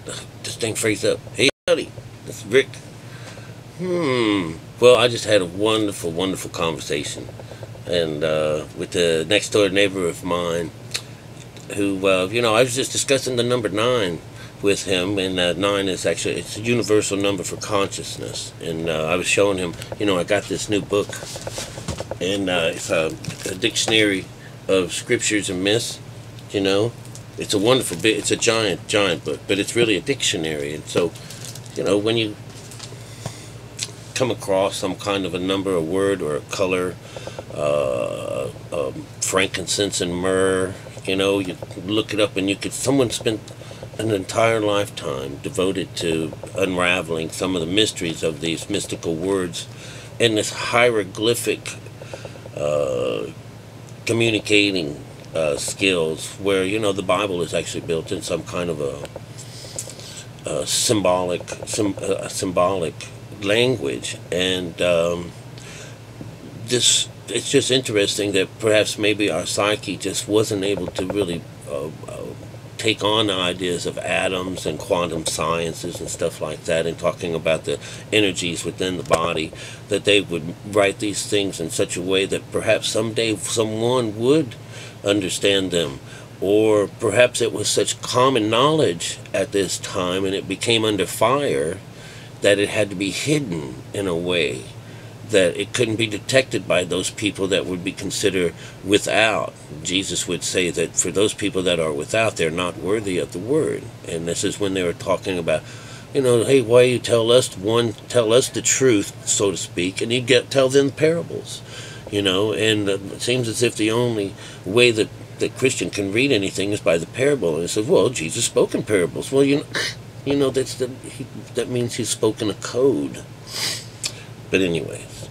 this thing phrased up. Hey, buddy, this is Rick. Well, I just had a wonderful, wonderful conversation, and with the next door neighbor of mine, who I was just discussing the number 9 with him, and 9 is actually it's a universal number for consciousness, and I was showing him, I got this new book, and it's a dictionary of scriptures and myths. It's a wonderful bit. It's a giant, giant book, but it's really a dictionary, and so, when you come across some kind of a number, a word, or a color, frankincense and myrrh, you look it up, and someone spent an entire lifetime devoted to unraveling some of the mysteries of these mystical words and this hieroglyphic communicating skills, where the Bible is actually built in some kind of a symbolic language, and it's just interesting that perhaps maybe our psyche just wasn't able to really take on the ideas of atoms and quantum sciences and stuff like that, and talking about the energies within the body, that they would write these things in such a way that perhaps someday someone would understand them. Or perhaps it was such common knowledge at this time, and it became under fire, that it had to be hidden in a way that it couldn't be detected by those people that would be considered without. Jesus would say that for those people that are without, they're not worthy of the word. And this is when they were talking about, hey, why you tell us the truth, so to speak, and you tell them parables, and it seems as if the only way that the Christian can read anything is by the parable. And it says, well, Jesus spoke in parables. Well, that means he's spoken a code. But anyways,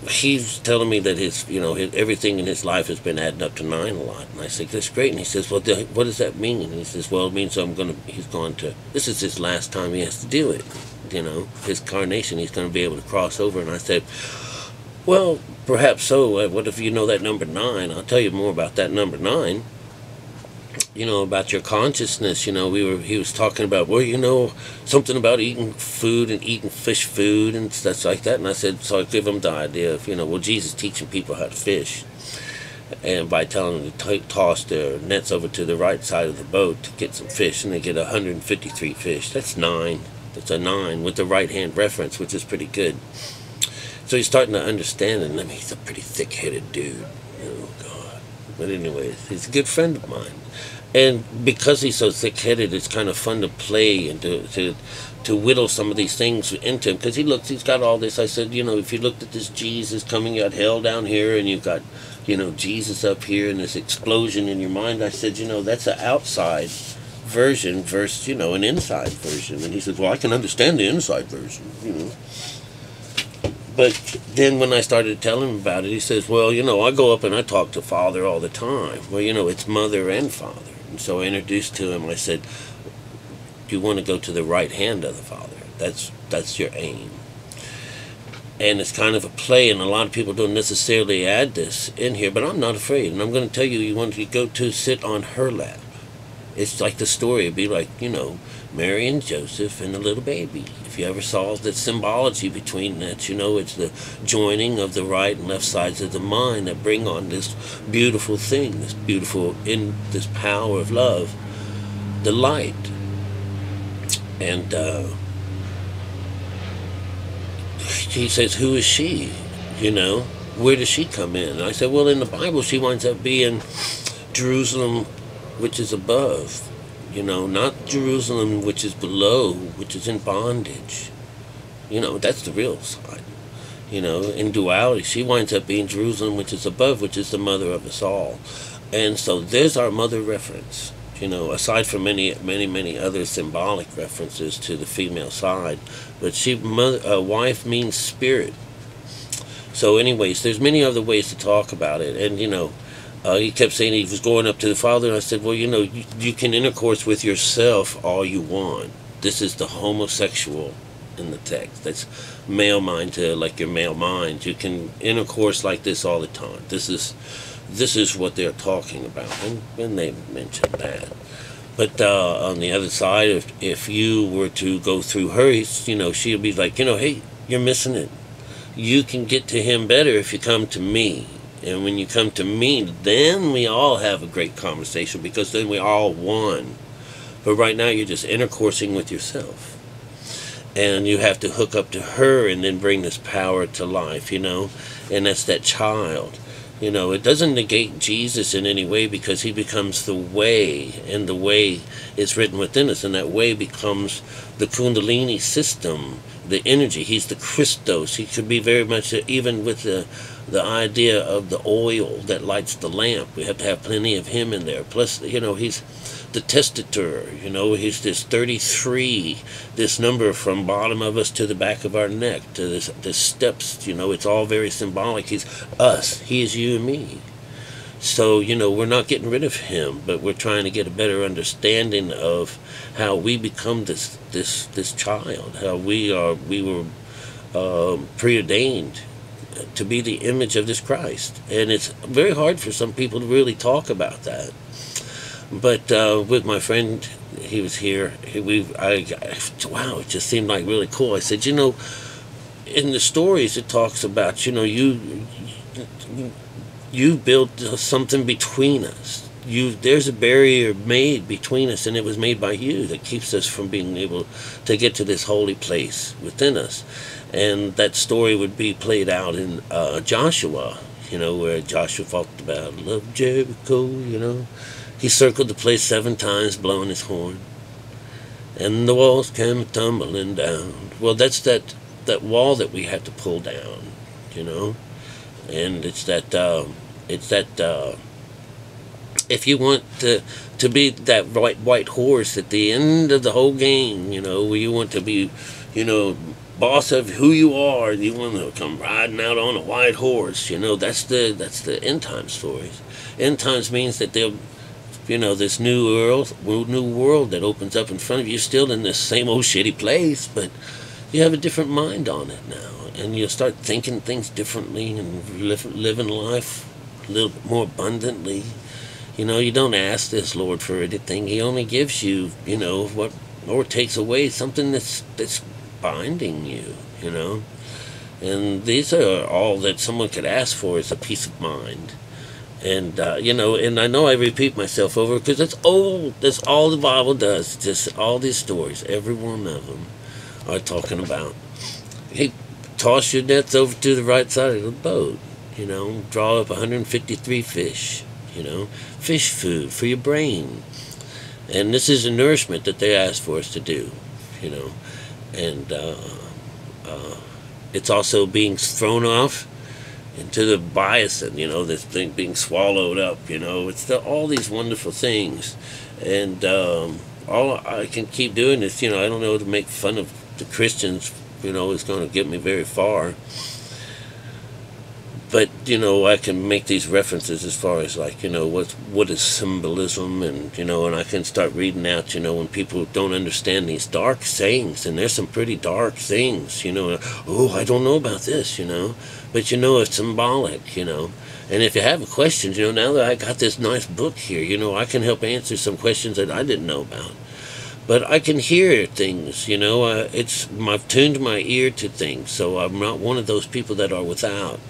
he's telling me that his everything in his life has been adding up to 9 a lot. And I said, that's great. And he says, well, what does that mean? And he says, well, it means this is his last time he has to do it. His carnation, he's going to be able to cross over. And I said, well, perhaps so. What if you know that number 9? I'll tell you more about that number 9. About your consciousness. He was talking about, well, something about eating food and eating fish food and stuff like that. And I said, so I give him the idea of, Jesus teaching people how to fish, and by telling them to toss their nets over to the right side of the boat to get some fish, and they get 153 fish. That's 9. That's a 9 with the right hand reference, which is pretty good. So he's starting to understand, and he's a pretty thick-headed dude. Oh, God. But anyways, he's a good friend of mine. And because he's so thick-headed, it's kind of fun to play and to whittle some of these things into him. Because he's got all this. I said, if you looked at this Jesus coming, you got hell down here, and you've got, Jesus up here, and this explosion in your mind. I said, that's an outside version versus, an inside version. And he said, well, I can understand the inside version, But then when I started telling him about it, he says, well, I go up and I talk to Father all the time. Well, it's Mother and Father. And so I introduced to him, I said, do you want to go to the right hand of the Father? That's your aim. And it's kind of a play, and a lot of people don't necessarily add this in here, but I'm not afraid. And I'm going to tell you, you want to go to sit on her lap. It's like the story. It'd be like, Mary and Joseph and the little baby. If you ever saw the symbology between that, it's the joining of the right and left sides of the mind that bring on this beautiful thing, this power of love, the light. And he says, who is she? Where does she come in? And I said, well, in the Bible, she winds up being Jerusalem, which is above. Not Jerusalem, which is below, which is in bondage. That's the real side. In duality, she winds up being Jerusalem, which is above, which is the mother of us all. And so there's our mother reference, aside from many, many, many other symbolic references to the female side. But wife means spirit. So anyways, there's many other ways to talk about it. And, he kept saying he was going up to the Father, and I said, well, you can intercourse with yourself all you want. This is the homosexual in the text. That's male mind to like your male mind. You can intercourse like this all the time. This is what they're talking about, and they mentioned that. But on the other side, if you were to go through her, she'll be like, hey, you're missing it. You can get to him better if you come to me. And when you come to me, then we all have a great conversation, because then we all one. But right now you're just intercoursing with yourself. And you have to hook up to her and then bring this power to life, And that's that child. It doesn't negate Jesus in any way, because he becomes the way, and the way is written within us, and that way becomes the Kundalini system, the energy. He's the Christos. He could be very much, even with the idea of the oil that lights the lamp. We have to have plenty of him in there. Plus, he's the testator. He's this 33, this number from bottom of us to the back of our neck, to this steps. It's all very symbolic. He's us. He is you and me. So, we're not getting rid of him, but we're trying to get a better understanding of how we become this child, how we were preordained to be the image of this Christ. And it's very hard for some people to really talk about that. But with my friend, he was here. Wow, it just seemed like really cool. I said, in the stories it talks about, you built something between us. There's a barrier made between us, and it was made by you, that keeps us from being able to get to this holy place within us. And that story would be played out in Joshua, where Joshua talked about love Jericho, He circled the place 7 times, blowing his horn, and the walls came tumbling down. Well, that's that wall that we had to pull down, And it's that if you want to be that white horse at the end of the whole game, where you want to be, boss of who you are, and you want to come riding out on a white horse, that's the end time stories. End times means that they'll, this new world that opens up in front of you, still in this same old shitty place, but you have a different mind on it now, and you'll start thinking things differently and living life a little bit more abundantly. You don't ask this Lord for anything. He only gives you, what, or takes away something that's binding you, And these are all that someone could ask for, is a peace of mind. And, and I know I repeat myself over, because that's old. That's all the Bible does. Just all these stories, every one of them are talking about, hey, toss your nets over to the right side of the boat, draw up 153 fish, fish food for your brain. And this is a nourishment that they ask for us to do, And it's also being thrown off into the biosin, this thing being swallowed up, it's all these wonderful things. And all I can keep doing is, I don't know, to make fun of the Christians, is going to get me very far. But, I can make these references as far as, like, what is symbolism, and, and I can start reading out, when people don't understand these dark sayings, and there's some pretty dark things, oh, I don't know about this, but, it's symbolic, and if you have a question, now that I got this nice book here, I can help answer some questions that I didn't know about. But I can hear things, I've tuned my ear to things, so I'm not one of those people that are without.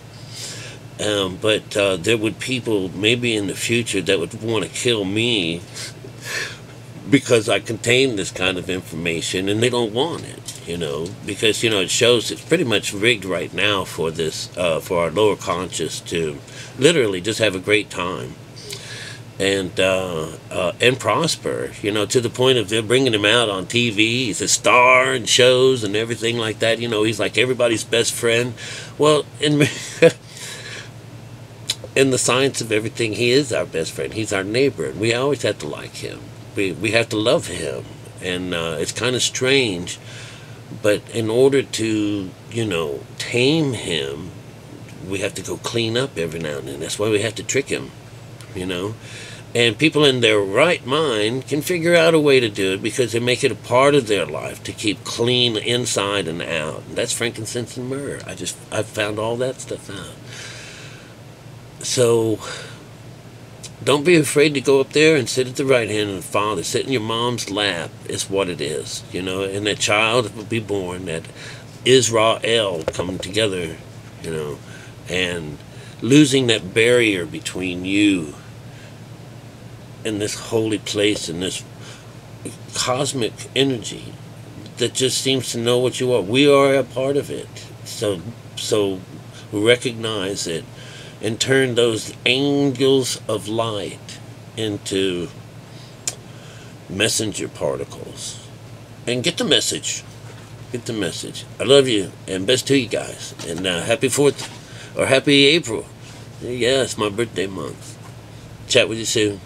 But there would people maybe in the future that would want to kill me because I contain this kind of information, and they don't want it, because, it shows it's pretty much rigged right now for this, for our lower conscious to literally just have a great time and prosper, to the point of they're bringing him out on TV. He's a star in shows and everything like that. He's like everybody's best friend. Well, in the science of everything, he is our best friend. He's our neighbor, and we always have to like him. We have to love him, and it's kind of strange, but in order to, tame him, we have to go clean up every now and then. That's why we have to trick him, And people in their right mind can figure out a way to do it, because they make it a part of their life to keep clean inside and out. And that's frankincense and myrrh. I've found all that stuff out. So Don't be afraid to go up there and sit at the right hand of the Father. Sit in your mom's lap is what it is, you know. And that child will be born, that Israel coming together, you know, and losing that barrier between you and this holy place and this cosmic energy that just seems to know what you are. We are a part of it. So recognize it and turn those angels of light into messenger particles. And get the message. Get the message. I love you, and best to you guys. And happy 4th, or happy April. Yeah, it's my birthday month. Chat with you soon.